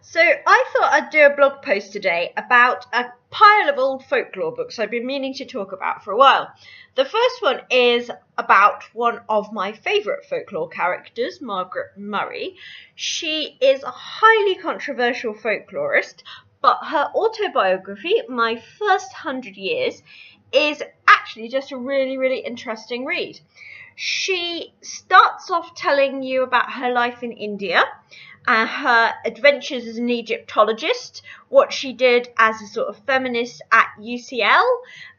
So I thought I'd do a blog post today about a pile of old folklore books I've been meaning to talk about for a while. The first one is about one of my favourite folklore characters, Margaret Murray. She is a highly controversial folklorist, but her autobiography, My First 100 Years, is actually just a really interesting read. She starts off telling you about her life in India, her adventures as an Egyptologist, what she did as a sort of feminist at UCL,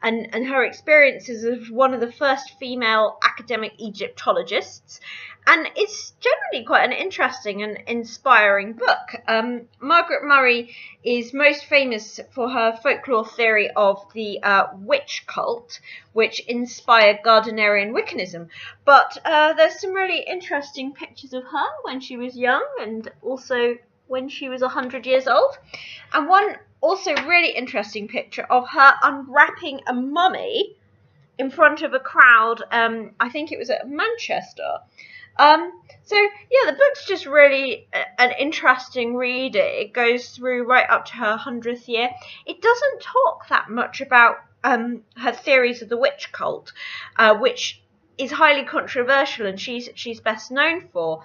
and her experiences as one of the first female academic Egyptologists. And it's generally quite an interesting and inspiring book. Margaret Murray is most famous for her folklore theory of the witch cult, which inspired Gardnerian Wiccanism. But there's some really interesting pictures of her when she was young and also when she was 100 years old. And one also really interesting picture of her unwrapping a mummy in front of a crowd, I think it was at Manchester. So yeah, the book's just really an interesting read. It goes through right up to her 100th year. It doesn't talk that much about her theories of the witch cult, which is highly controversial and she's best known for,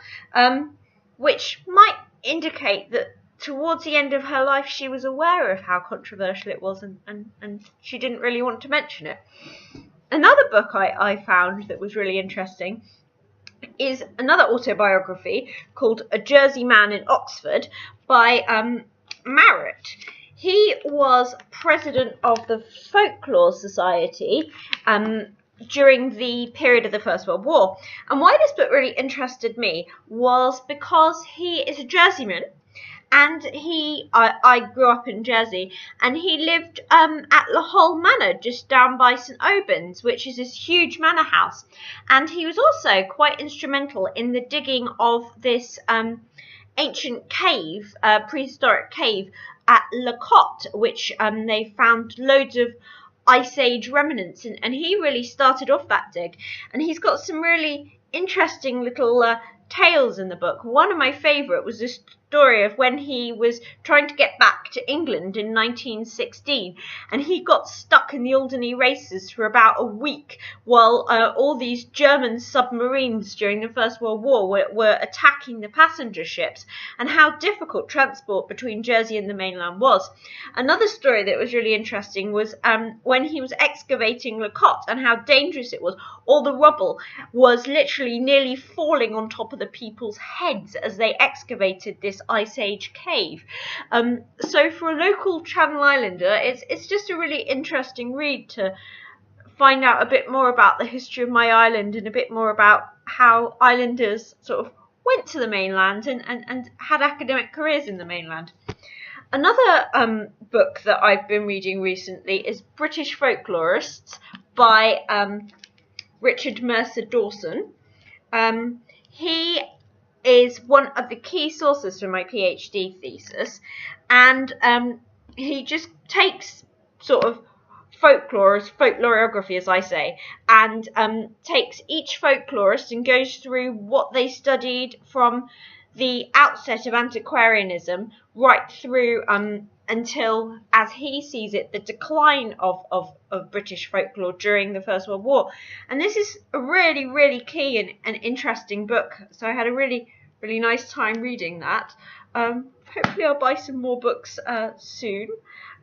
which might indicate that towards the end of her life she was aware of how controversial it was and she didn't really want to mention it. Another book I found that was really interesting is another autobiography called A Jersey Man in Oxford by Marrett. He was president of the Folklore Society during the period of the First World War. And why this book really interested me was because he is a Jerseyman, and I grew up in Jersey, and he lived at La Hole Manor, just down by St Albans, which is this huge manor house. And he was also quite instrumental in the digging of this ancient cave, prehistoric cave at La Cotte, which they found loads of Ice Age remnants, and he really started off that dig. And he's got some really interesting little tales in the book. One of my favourite was this story of when he was trying to get back to England in 1916, and he got stuck in the Alderney races for about a week while all these German submarines during the First World War were attacking the passenger ships, and how difficult transport between Jersey and the mainland was. Another story that was really interesting was when he was excavating La Cotte, and how dangerous it was. All the rubble was literally nearly falling on top of the people's heads as they excavated this Ice Age cave. So for a local Channel Islander, it's just a really interesting read to find out a bit more about the history of my island and a bit more about how islanders sort of went to the mainland and had academic careers in the mainland. Another book that I've been reading recently is British Folklorists by Richard Mercer Dawson. He is one of the key sources for my PhD thesis, and he just takes sort of folkloriography, as I say, and takes each folklorist and goes through what they studied from the outset of antiquarianism right through until, as he sees it, the decline of British folklore during the First World War. And this is a really key and interesting book, so I had a really nice time reading that. Hopefully I'll buy some more books soon.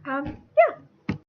Yeah,